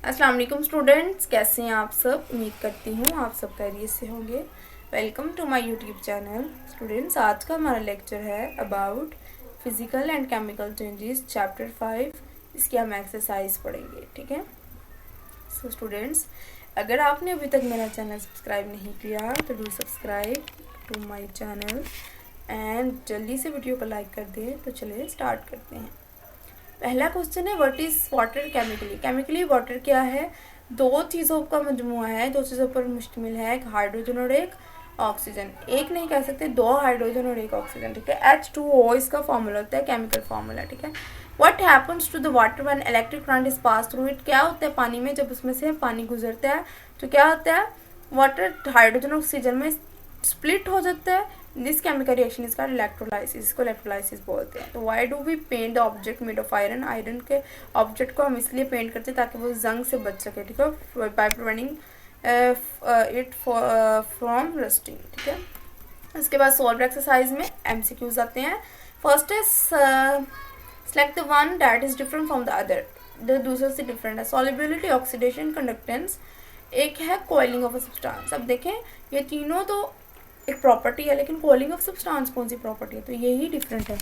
अस्सलाम वालेकुम स्टूडेंट्स, कैसे हैं आप सब। उम्मीद करती हूँ आप सब खैरियत से होंगे। Welcome to my YouTube channel. Students, आज का हमारा लेक्चर है about physical and chemical changes chapter 5। इसकी हम एक्सरसाइज पढ़ेंगे, ठीक है। सो स्टूडेंट्स, अगर आपने अभी तक मेरा चैनल सब्सक्राइब नहीं किया तो do subscribe to my channel and जल्दी से वीडियो को लाइक कर दें। तो चलिए स्टार्ट करते हैं। पहला क्वेश्चन है what is water chemically. Chemically water क्या है? दो चीज़ों का मजमुआ है, दो चीज़ों पर मुश्तमिल है, एक हाइड्रोजन और एक ऑक्सीजन। एक नहीं कह सकते, दो हाइड्रोजन और एक ऑक्सीजन, ठीक है। H2O इसका फॉर्मूला होता है, केमिकल फॉर्मूला, ठीक है। What happens to the water when electric current is pass through it. क्या होता है पानी में जब उसमें से पानी गुजरता है तो क्या होता है? वाटर हाइड्रोजन ऑक्सीजन में स्प्लिट हो जाता है। This chemical reaction is called electrolysis. इसको इलेक्ट्रोलाइसिस बोलते हैं। तो why do we paint the object made of iron. Iron के ऑब्जेक्ट को हम इसलिए पेंट करते हैं ताकि वो जंग से बच सके, ठीक है, by preventing it from rusting, ठीक है। इसके बाद सॉल्व एक्सरसाइज में एमसीक्यूज आते हैं। फर्स्ट है select the one that is different from the other. जो दूसरे से डिफरेंट है। Solubility, oxidation, conductance. एक है कॉइलिंग ऑफ अ सब्सटेंस। अब देखें ये तीनों तो एक प्रॉपर्टी है, लेकिन कॉलिंग ऑफ सब्सटेंस कौन सी प्रॉपर्टी है, तो यही डिफरेंट है।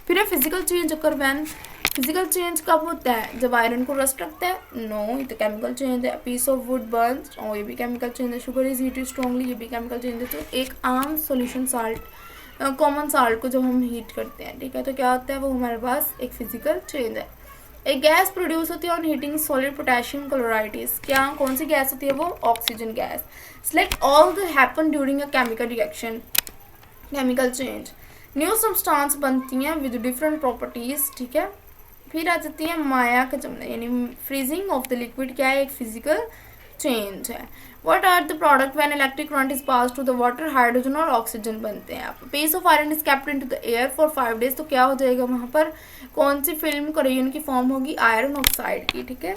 फिर है physical change occur when. Physical change कब होता है? जब आयरन को रस्ट रखता है। नो, ये तो केमिकल चेंज है। पीस ऑफ वुड बर्न्स, और ये भी केमिकल चेंज है। शुगर इज हीटेड स्ट्रांगली, ये भी केमिकल चेंज है। तो एक आम सॉल्यूशन साल्ट, कॉमन साल्ट को जब हम हीट करते हैं, ठीक है, तो क्या होता है? वो हमारे पास एक फिजिकल चेंज है। एक गैस प्रोड्यूस होती है on heating solid potassium chloride. क्या कौन सी गैस होती है? वो oxygen gas. Select all the happen during a chemical reaction, chemical change. New substance बनती हैं विद डिफरेंट प्रॉपर्टीज, ठीक है। फिर आ जाती है माया का जमना, यानी फ्रीजिंग ऑफ द लिक्विड। क्या है? एक फिजिकल चेंज है। What are the product when electric current is passed to the water? Hydrogen और ऑक्सीजन बनते हैं। आप piece of iron is kept into the air for 5 days। तो क्या हो जाएगा वहाँ पर? कौन सी फिल्म कोरियन की फॉर्म होगी? आयरन ऑक्साइड की, ठीक है।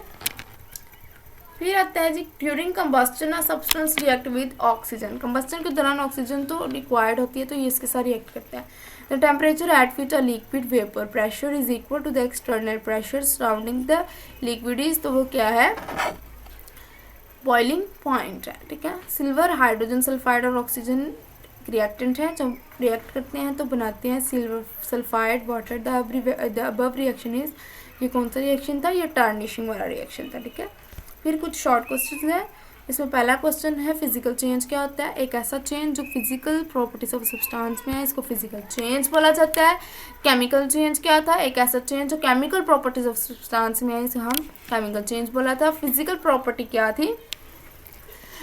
फिर आता है जी during combustion a substance react with oxygen. Combustion के दौरान ऑक्सीजन तो रिक्वायर्ड होती है, तो ये इसके साथ रिएक्ट करता है। The temperature at which a liquid vapour pressure is equal to the external pressure surrounding the liquid is. तो वो क्या है? बॉइलिंग पॉइंट है, ठीक है। सिल्वर, हाइड्रोजन सल्फाइड और ऑक्सीजन रिएक्टेंट है। जब रिएक्ट करते हैं तो बनाते हैं silver sulphide water. The above reaction is, ये कौन सा रिएक्शन था? ये टार्निशिंग वाला रिएक्शन था, ठीक है। फिर कुछ शॉर्ट क्वेश्चन है। इसमें पहला क्वेश्चन है फिजिकल चेंज क्या होता है? एक ऐसा चेंज जो फिजिकल प्रॉपर्टीज ऑफ सब्सटेंस में है, इसको फिजिकल चेंज बोला जाता है। केमिकल चेंज क्या था? एक ऐसा चेंज जो केमिकल प्रॉपर्टीज ऑफ सब्सटेंस में है, इसे हम केमिकल चेंज बोला था। फिजिकल प्रॉपर्टी क्या थी?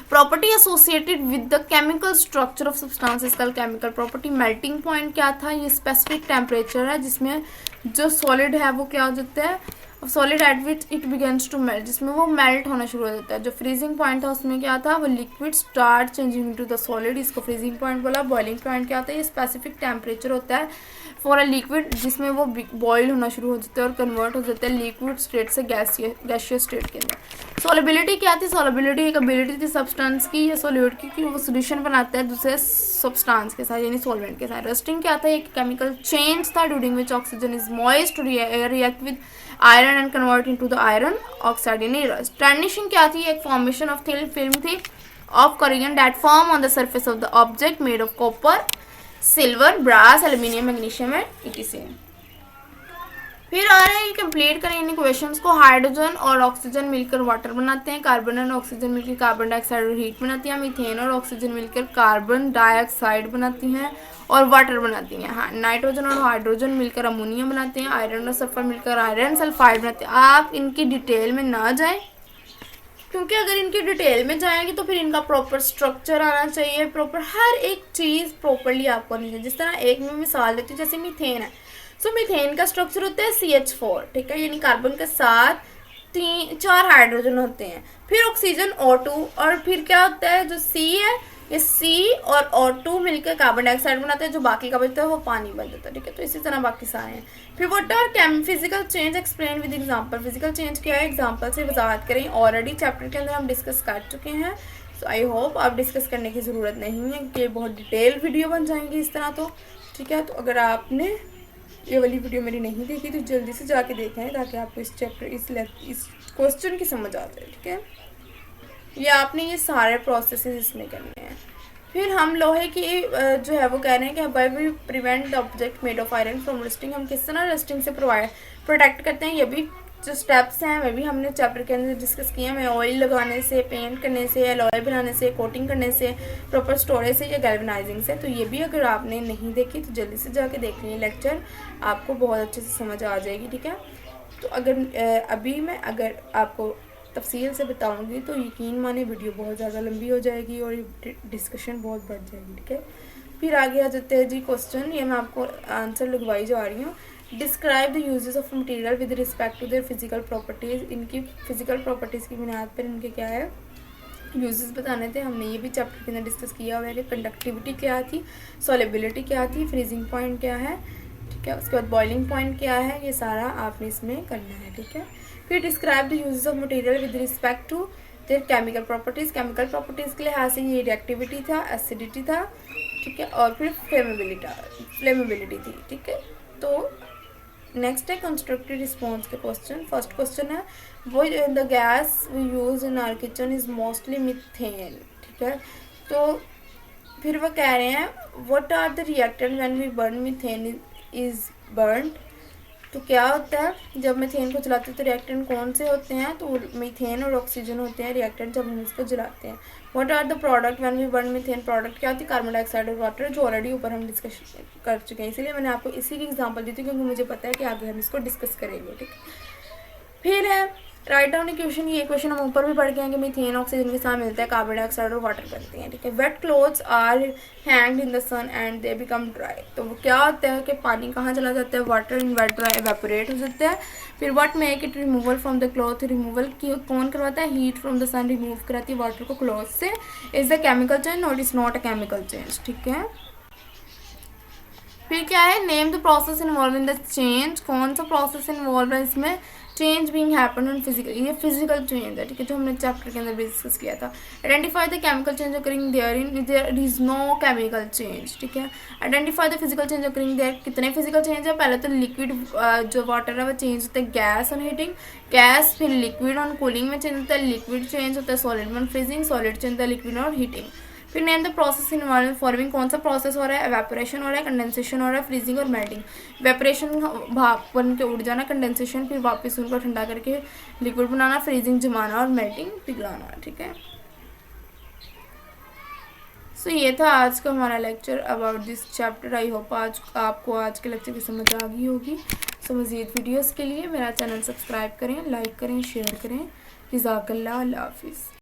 Property associated with the chemical structure of substance कल केमिकल प्रॉपर्टी। मेल्टिंग पॉइंट क्या था? ये स्पेसिफिक टेम्परेचर है जिसमें जो सॉलिड है वो क्या हो जाता है? Solid at which it begins to melt, जिसमें वो मेल्ट होना शुरू हो जाता है। जो फ्रीजिंग पॉइंट था उसमें क्या था? वो liquid start changing into the solid, इसको फ्रीजिंग पॉइंट बोला। बॉइलिंग पॉइंट क्या होता है? ये स्पेसिफिक टेम्परेचर होता है फॉर अ लिक्विड जिसमें वो बॉयल होना शुरू हो जाता है और कन्वर्ट हो जाता है लिक्विड स्टेट से गैसियस स्टेट के अंदर। सॉलिबिलिटी क्या थी? सॉलिबिलिटी एक एबिलिटी थी सब्सटेंस की या सॉलिड की कि वो सोल्यूशन बनाता है दूसरे सब्सटेंस के साथ, यानी सॉल्वेंट के साथ। रस्टिंग क्या था? एक केमिकल चेंज था during which oxygen is moist react with iron and convert into the iron oxide यानी रस्ट। टार्निशिंग क्या थी? एक फॉर्मेशन ऑफ थिन फिल्म थी of corrosion that form on the surface of the object made of copper, silver, brass, aluminium, magnesium and etc. फिर आ रहे हैं complete करें इन इक्वेशंस को। हाइड्रोजन और ऑक्सीजन मिलकर वाटर बनाते हैं। कार्बन और ऑक्सीजन मिलकर कार्बन डाइऑक्साइड और हीट बनाती हैं। मीथेन और ऑक्सीजन मिलकर कार्बन डाइऑक्साइड बनाती हैं और वाटर बनाती हैं। हाँ, नाइट्रोजन और हाइड्रोजन मिलकर अमोनिया बनाते हैं। आयरन और सल्फर मिलकर आयरन सल्फाइड बनाते हैं। आप इनकी डिटेल में ना जाएं, क्योंकि अगर इनकी डिटेल में जाएंगे तो फिर इनका प्रॉपर स्ट्रक्चर आना चाहिए, प्रॉपर हर एक चीज़ प्रॉपरली आपको आनी चाहिए। जिस तरह एक में मिसाल देती हूँ, जैसे मीथेन है, सो मीथेन का स्ट्रक्चर होता है CH4, ठीक है, यानी कार्बन के साथ 4 हाइड्रोजन होते हैं। फिर ऑक्सीजन O2 और फिर क्या होता है? जो C है, ये C और O2 मिलकर कार्बन डाइऑक्साइड बनाते हैं। जो बाकी का बचता है वो पानी बन जाता है, ठीक है। तो इसी तरह बाकी सारे हैं। फिर water physical change explain with example. Physical change क्या है? एग्जांपल से वजाहत करें। ऑलरेडी चैप्टर के अंदर हम डिस्कस कर चुके हैं, सो आई होप अब डिस्कस करने की ज़रूरत नहीं है कि बहुत डिटेल वीडियो बन जाएंगी इस तरह, तो ठीक है। तो अगर आपने ये वाली वीडियो मेरी नहीं देखी तो जल्दी से जाके देखें ताकि आपको इस क्वेश्चन की समझ आ जाए, ठीक है। ये आपने ये सारे प्रोसेसेस इसमें करने हैं। फिर हम लोहे की जो है वो कह रहे हैं कि by we prevent the object made of iron from rusting, हम किस तरह रस्टिंग से प्रोटेक्ट करते हैं। ये भी जो स्टेप्स हैं वे भी हमने चैप्टर के अंदर डिस्कस किए हैं। ऑयल लगाने से, पेंट करने से, एलॉय बनाने से, कोटिंग करने से, प्रॉपर स्टोरेज से या गैल्वेनाइजिंग से। तो ये भी अगर आपने नहीं देखी तो जल्दी से जाके देख लीजिए लेक्चर, आपको बहुत अच्छे से समझ आ जाएगी, ठीक है। तो अभी मैं अगर आपको तफसील से बताऊंगी तो यकीन माने वीडियो बहुत ज़्यादा लंबी हो जाएगी और डिस्कशन बहुत बढ़ जाएगी, ठीक है। फिर आगे आ जाते हैं जी क्वेश्चन। ये मैं आपको आंसर लगवाई जा रही हूँ। Describe the uses of material with respect to their physical properties. इनकी फिजिकल प्रॉपर्टीज़ की बुनियाद पर इनके क्या है यूजेस बताने थे। हमने ये भी चैप्टर के अंदर डिस्कस किया हुआ है कि कंडक्टिविटी क्या थी, सॉलिबिलिटी क्या थी, फ्रीजिंग पॉइंट क्या है, ठीक है। उसके बाद बॉइलिंग पॉइंट क्या है, ये सारा आपने इसमें करना है, ठीक है। फिर describe the uses of material with respect to their chemical properties. Chemical properties के लिहाज से ये रिएक्टिविटी था, एसिडिटी था, ठीक है, और फिर फ्लेमेबिलिटी थी, ठीक है। तो नेक्स्ट है कंस्ट्रक्टिव रिस्पॉन्स के क्वेश्चन। फर्स्ट क्वेश्चन है वो the gas we use in our kitchen is mostly methane, ठीक है। तो फिर वो कह रहे हैं what are the reactant when we burn methane is burn. तो क्या होता है जब मीथेन को जलाते हैं तो रिएक्टेंट कौन से होते हैं, तो मीथेन और ऑक्सीजन होते हैं रिएक्टेंट जब हम इसको जलाते हैं। What are the product when we burn methane. Product क्या होती है, कार्बन डाइऑक्साइड और वाटर, जो ऑलरेडी ऊपर हम डिस्कस कर चुके हैं, इसलिए मैंने आपको इसी की एग्जांपल दी थी क्योंकि मुझे पता है कि आगे हम इसको डिस्कस करेंगे, ठीक है। फिर है राइट डाउन इक्वेशन। ये इक्वेशन हम ऊपर भी पढ़ के हैं कि मीथेन ऑक्सीजन के साथ मिलता है, कार्बन डाइऑक्साइड और वाटर बनते हैं, ठीक है। Wet clothes are hanged in the sun and they become dry. तो वो क्या होता है कि पानी कहाँ चला जाता है, water in wet dry evaporate हो जाता है। फिर what make it removal from the cloth. Removal की कौन करवाता है, heat from the sun remove कराती है वाटर को क्लॉथ से। Is the chemical change, not is not a chemical change, ठीक है। फिर क्या है name the process involve in the change. कौन सा प्रोसेस इन्वॉल्व है इसमें, change being happen on physical, ये फिजिकल चेंज है, ठीक है, जो हमने चैप्टर के अंदर डिस्कस किया था। Identify the chemical change occurring there in, there is no chemical change, ठीक है। Identify the physical change occurring there, कितने फिजिकल चेंज है, पहले तो लिक्विड जो वाटर है वो चेंज होता है गैस ऑन हीटिंग, गैस, फिर लिक्विड ऑन कूलिंग में चेंज होता है, लिक्विड चेंज होता है solid on freezing, solid change होता है लिक्विड ऑन हीटिंग। फिर name the process involve following, कौन सा प्रोसेस हो रहा है, एवेपोरेशन हो रहा है, कंडेंसेशन हो रहा है, फ्रीजिंग और मेल्टिंग। एवेपोरेशन भाप बन के उड़ जाना, कंडेंसेशन फिर वापस उनको ठंडा करके लिक्विड बनाना, फ्रीजिंग जमाना और मेल्टिंग पिघलाना, ठीक है। सो ये था आज का हमारा lecture about this chapter. I hope आज आपको आज के लेक्चर की समझ आ गई होगी। सो मज़ीद वीडियोज़ के लिए मेरा चैनल सब्सक्राइब करें, लाइक करें, शेयर करें। जज़ाकल्लाह, अल्लाह हाफिज़।